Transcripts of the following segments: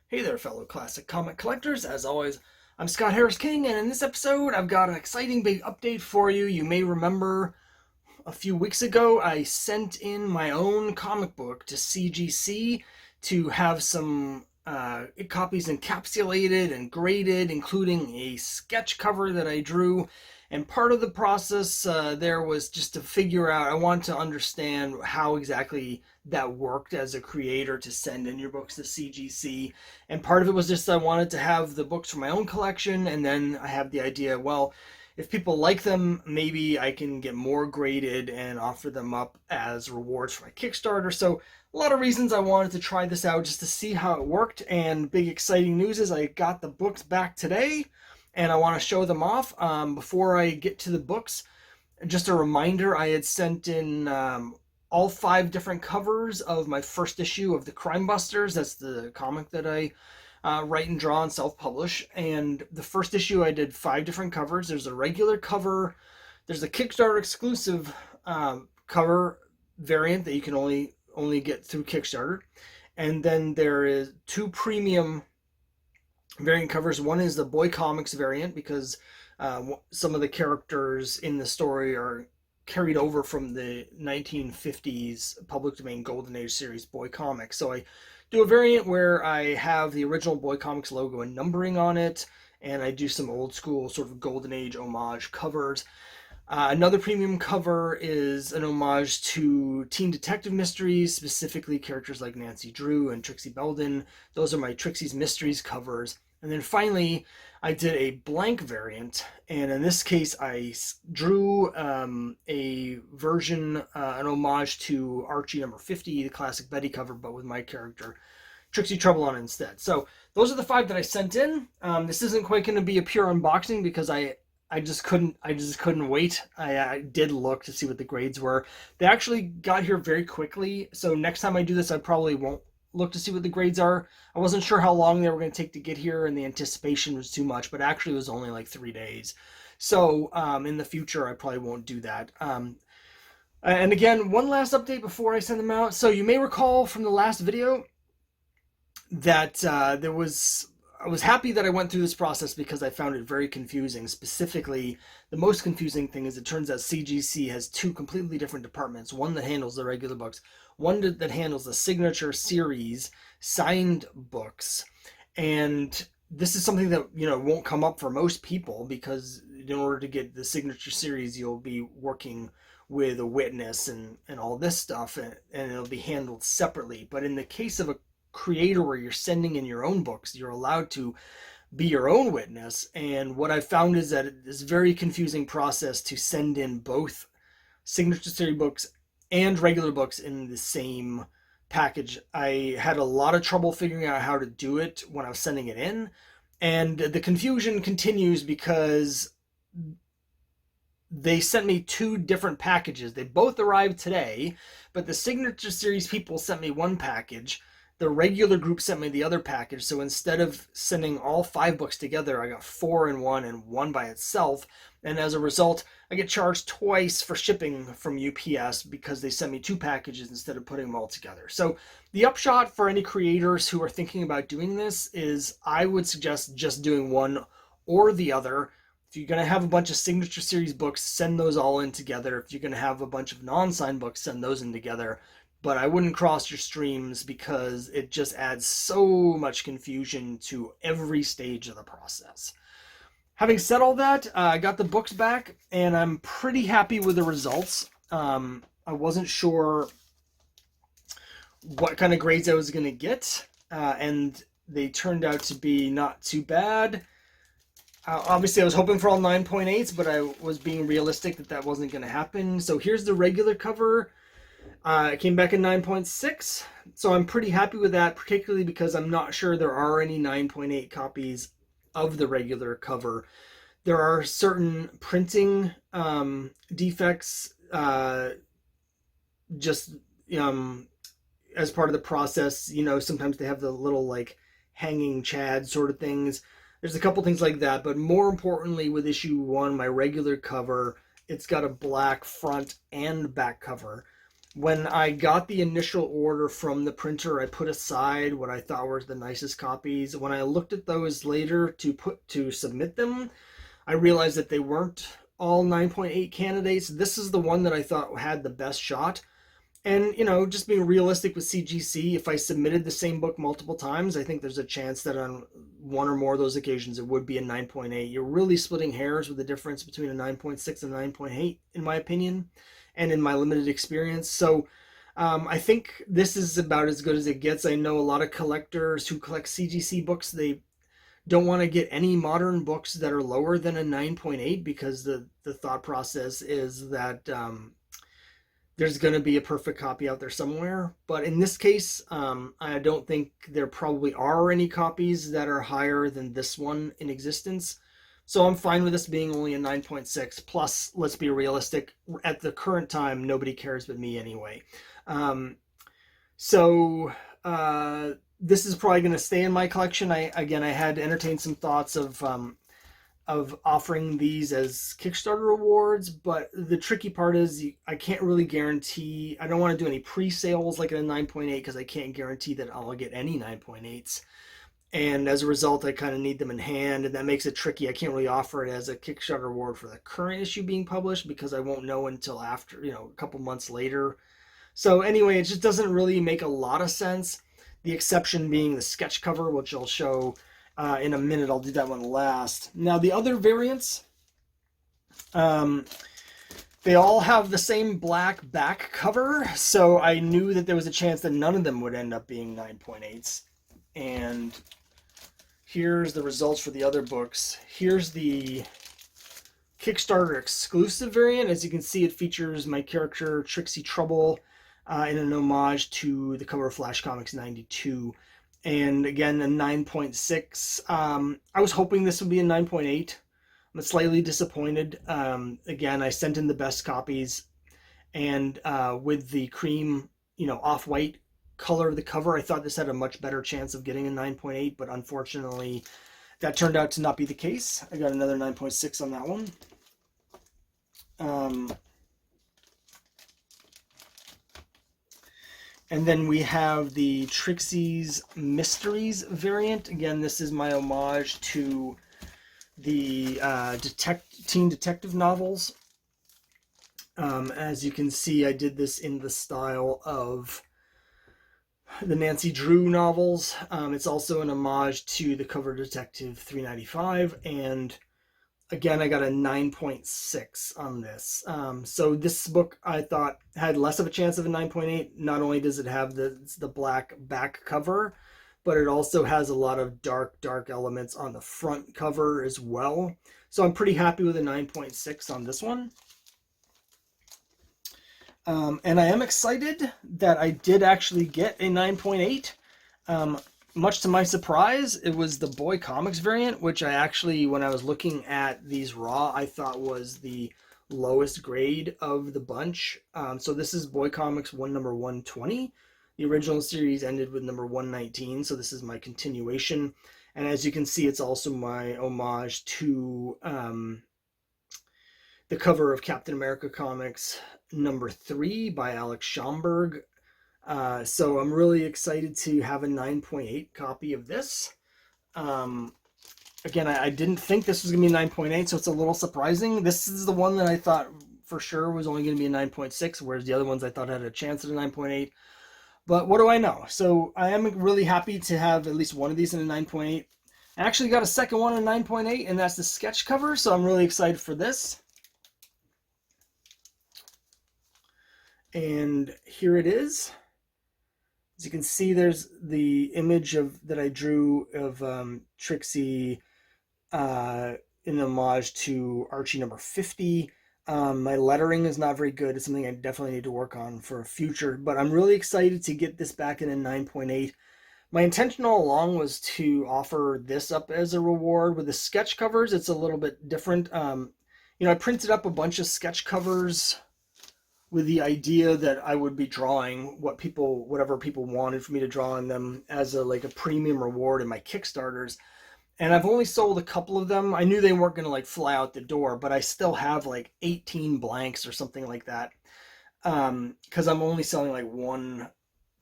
Hey there, fellow classic comic collectors. As always, I'm Scott Harris King, and in this episode, I've got an exciting big update for you. You may remember a few weeks ago, I sent in my own comic book to CGC to have some copies encapsulated and graded, including a sketch cover that I drew. And part of the process there was just to figure out, I wanted to understand how exactly that worked as a creator to send in your books to CGC. And part of it was just I wanted to have the books for my own collection, and then I have the idea, well, if people like them, maybe I can get more graded and offer them up as rewards for my Kickstarter. So a lot of reasons I wanted to try this out just to see how it worked. And big exciting news is I got the books back today and I want to show them off. Before I get to the books, just a reminder, I had sent in all 5 different covers of my first issue of the Crimebusters. That's the comic that I write and draw and self-publish. And the first issue I did 5 different covers. There's a regular cover, there's a Kickstarter exclusive cover variant that you can only get through Kickstarter, and then there is 2 premium variant covers. One is the Boy Comics variant because some of the characters in the story are carried over from the 1950s public domain Golden Age series Boy Comics. So I do a variant where I have the original Boy Comics logo and numbering on it, and I do some old school sort of Golden Age homage covers. Another premium cover is an homage to teen detective mysteries, specifically characters like Nancy Drew and Trixie Belden. Those are my Trixie's Mysteries covers. And then finally, I did a blank variant, and in this case, I drew a version, an homage to Archie number 50, the classic Betty cover, but with my character Trixie Trouble on instead. So those are the 5 that I sent in. This isn't quite going to be a pure unboxing because I just couldn't wait. I did look to see what the grades were. They actually got here very quickly, so next time I do this, I probably won't look to see what the grades are. I wasn't sure how long they were going to take to get here, and the anticipation was too much, but actually it was only like 3 days. So in the future, I probably won't do that. And again, one last update before I send them out. So you may recall from the last video that I was happy that I went through this process because I found it very confusing. Specifically, the most confusing thing is it turns out CGC has 2 completely different departments. One that handles the regular books, one that handles the signature series signed books. And this is something that, won't come up for most people because in order to get the signature series, you'll be working with a witness and all this stuff, and it'll be handled separately. But in the case of a creator where you're sending in your own books, you're allowed to be your own witness. And what I found is that it's a very confusing process to send in both signature series books and regular books in the same package. I had a lot of trouble figuring out how to do it when I was sending it in, and the confusion continues because they sent me 2 different packages. They both arrived today, but the signature series people sent me one package, the regular group sent me the other package. So instead of sending all 5 books together, I got 4 in one and one by itself. And as a result, I get charged twice for shipping from UPS because they sent me 2 packages instead of putting them all together. So the upshot for any creators who are thinking about doing this is I would suggest just doing one or the other. If you're going to have a bunch of signature series books, send those all in together. If you're going to have a bunch of non-signed books, send those in together. But I wouldn't cross your streams because it just adds so much confusion to every stage of the process. Having said all that, I got the books back, and I'm pretty happy with the results. I wasn't sure what kind of grades I was going to get, and they turned out to be not too bad. Obviously, I was hoping for all 9.8s, but I was being realistic that wasn't going to happen. So here's the regular cover. It came back in 9.6, so I'm pretty happy with that, particularly because I'm not sure there are any 9.8 copies of the regular cover. There are certain printing defects just as part of the process. Sometimes they have the little like hanging chad sort of things. There's a couple things like that, but more importantly with issue 1, my regular cover, it's got a black front and back cover, When I got the initial order from the printer, I put aside what I thought were the nicest copies. When I looked at those later to submit them, I realized that they weren't all 9.8 candidates. This is the one that I thought had the best shot. And, just being realistic with CGC, if I submitted the same book multiple times, I think there's a chance that on one or more of those occasions it would be a 9.8. You're really splitting hairs with the difference between a 9.6 and 9.8, in my opinion, and in my limited experience. So I think this is about as good as it gets. I know a lot of collectors who collect CGC books, they don't want to get any modern books that are lower than a 9.8 because the thought process is that there's going to be a perfect copy out there somewhere. But in this case, I don't think there probably are any copies that are higher than this one in existence. So I'm fine with this being only a 9.6. Plus, let's be realistic, at the current time, nobody cares but me anyway. So this is probably going to stay in my collection. I had entertained some thoughts of offering these as Kickstarter rewards, but the tricky part is I can't really guarantee. I don't want to do any pre-sales like a 9.8 because I can't guarantee that I'll get any 9.8s. And as a result, I kind of need them in hand, and that makes it tricky. I can't really offer it as a Kickstarter reward for the current issue being published because I won't know until after, a couple months later. So anyway, it just doesn't really make a lot of sense. The exception being the sketch cover, which I'll show in a minute. I'll do that one last. Now, the other variants, they all have the same black back cover, so I knew that there was a chance that none of them would end up being 9.8s. And here's the results for the other books. Here's the Kickstarter exclusive variant. As you can see, it features my character Trixie Trouble in an homage to the cover of Flash Comics 92. And again, a 9.6. I was hoping this would be a 9.8. I'm slightly disappointed. Again, I sent in the best copies, and with the cream, off-white color of the cover, I thought this had a much better chance of getting a 9.8, but unfortunately, that turned out to not be the case. I got another 9.6 on that one. And then we have the Trixie's Mysteries variant. Again, this is my homage to the teen detective novels. As you can see, I did this in the style of the Nancy Drew novels. It's also an homage to the Cover Detective 395, and again, I got a 9.6 on this. So this book, I thought, had less of a chance of a 9.8. Not only does it have the black back cover, but it also has a lot of dark elements on the front cover as well. So I'm pretty happy with a 9.6 on this one. And I am excited that I did actually get a 9.8. Much to my surprise, it was the Boy Comics variant, which I actually, when I was looking at these raw, I thought was the lowest grade of the bunch. So this is Boy Comics number 120. The original series ended with number 119, so this is my continuation. And as you can see, it's also my homage to the cover of Captain America Comics number 3 by Alex Schomburg. So I'm really excited to have a 9.8 copy of this. Again, I didn't think this was going to be a 9.8, so it's a little surprising. This is the one that I thought for sure was only going to be a 9.6, whereas the other ones I thought had a chance at a 9.8. But what do I know? So I am really happy to have at least one of these in a 9.8. I actually got a second one in 9.8, and that's the sketch cover, so I'm really excited for this. And here it is. As you can see, there's the image that I drew of Trixie in homage to Archie number 50. My lettering is not very good. It's something I definitely need to work on for a future, but I'm really excited to get this back in a 9.8. My intention all along was to offer this up as a reward. With the sketch covers, it's a little bit different. I printed up a bunch of sketch covers with the idea that I would be drawing whatever people wanted for me to draw on them as a premium reward in my Kickstarters. And I've only sold a couple of them. I knew they weren't going to fly out the door, but I still have 18 blanks or something like that. because I'm only selling like one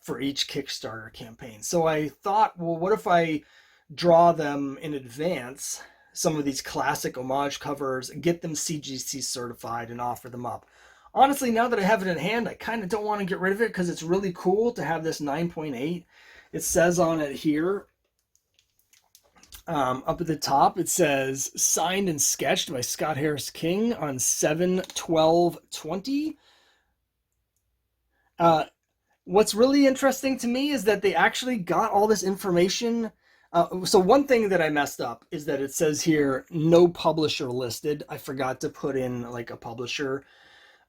for each Kickstarter campaign. So I thought, well, what if I draw them in advance, some of these classic homage covers, get them CGC certified and offer them up. Honestly, now that I have it in hand, I kind of don't want to get rid of it because it's really cool to have this 9.8. It says on it here, up at the top, it says signed and sketched by Scott Harris King on 7/12/20. What's really interesting to me is that they actually got all this information. So one thing that I messed up is that it says here, no publisher listed. I forgot to put in like a publisher.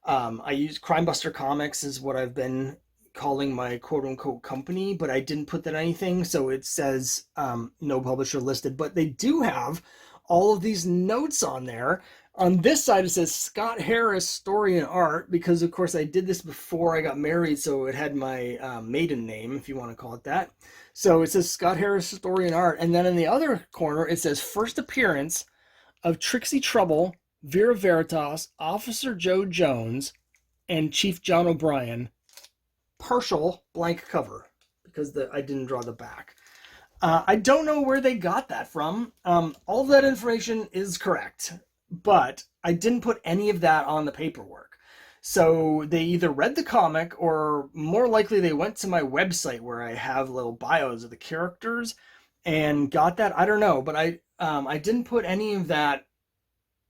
I use Crimebuster Comics is what I've been calling my quote unquote company, but I didn't put that anything. So it says no publisher listed, but they do have all of these notes on there. On this side, it says Scott Harris Story and Art, because of course I did this before I got married, so it had my maiden name, if you want to call it that. So it says Scott Harris Story and Art, and then in the other corner, it says first appearance of Trixie Trouble, Vera Veritas, Officer Joe Jones, and Chief John O'Brien, partial blank cover, because I didn't draw the back. I don't know where they got that from. All of that information is correct, but I didn't put any of that on the paperwork. So they either read the comic, or more likely they went to my website where I have little bios of the characters and got that. I don't know, but I didn't put any of that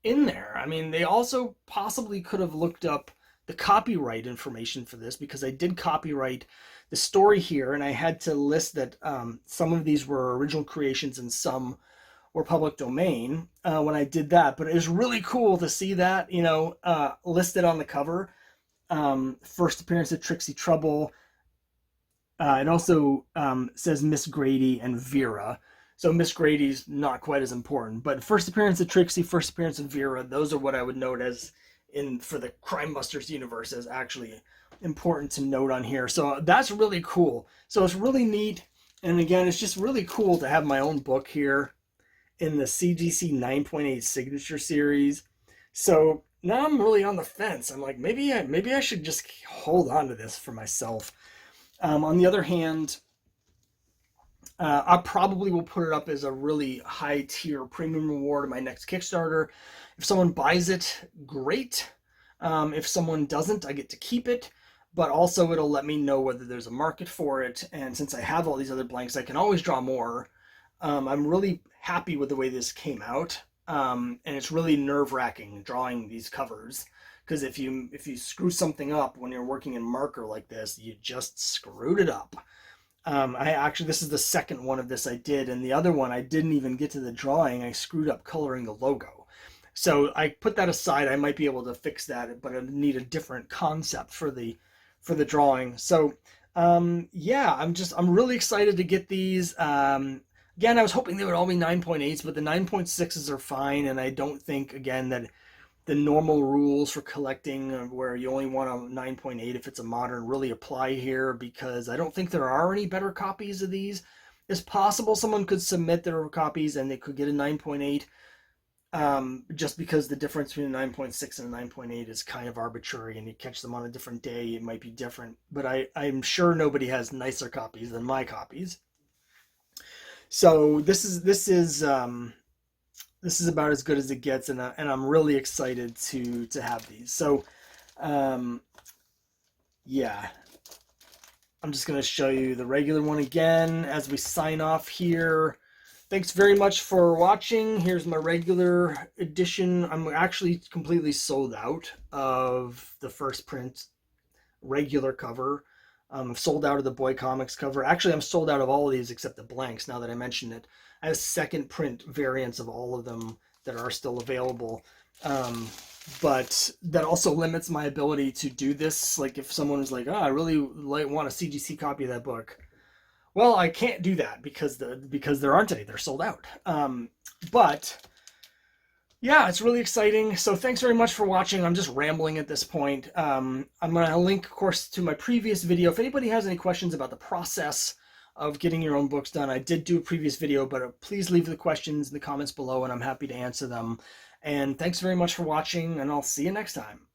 in there. I mean, they also possibly could have looked up the copyright information for this, because I did copyright the story here, and I had to list that some of these were original creations and some were public domain when I did that. But it was really cool to see that, listed on the cover. First appearance of Trixie Trouble. It also says Miss Grady and Vera. So Miss Grady's not quite as important, but first appearance of Trixie, first appearance of Vera, those are what I would note as for the Crimebusters universe as actually important to note on here. So that's really cool. So it's really neat. And again, it's just really cool to have my own book here in the CGC 9.8 signature series. So now I'm really on the fence. I'm like, maybe I should just hold on to this for myself. On the other hand, I probably will put it up as a really high tier premium reward in my next Kickstarter. If someone buys it, great. If someone doesn't, I get to keep it. But also it'll let me know whether there's a market for it. And since I have all these other blanks, I can always draw more. I'm really happy with the way this came out. And it's really nerve-wracking drawing these covers, because if you screw something up when you're working in marker like this, you just screwed it up. This is the second one of this I did, and the other one I didn't even get to the drawing. I screwed up coloring the logo. So I put that aside. I might be able to fix that, but I need a different concept for the drawing. So yeah, I'm really excited to get these. Again, I was hoping they would all be 9.8s, but the 9.6s are fine, and I don't think, again, that the normal rules for collecting where you only want a 9.8 if it's a modern really apply here, because I don't think there are any better copies of these. It's possible someone could submit their copies and they could get a 9.8, just because the difference between a 9.6 and a 9.8 is kind of arbitrary, and you catch them on a different day, it might be different. But I'm sure nobody has nicer copies than my copies. So this is about as good as it gets, and I'm really excited to have these. So yeah, I'm just going to show you the regular one again as we sign off here. Thanks very much for watching. Here's my regular edition. I'm actually completely sold out of the first print regular cover. I've sold out of the Boy Comics cover. Actually, I'm sold out of all of these except the blanks, now that I mention it. I have second print variants of all of them that are still available. But that also limits my ability to do this. Like if someone is like, oh, I really want a CGC copy of that book. Well, I can't do that because there aren't any. They're sold out. But yeah, it's really exciting. So thanks very much for watching. I'm just rambling at this point. I'm going to link, of course, to my previous video. If anybody has any questions about the process of getting your own books done, I did do a previous video, but please leave the questions in the comments below, and I'm happy to answer them. And thanks very much for watching, and I'll see you next time.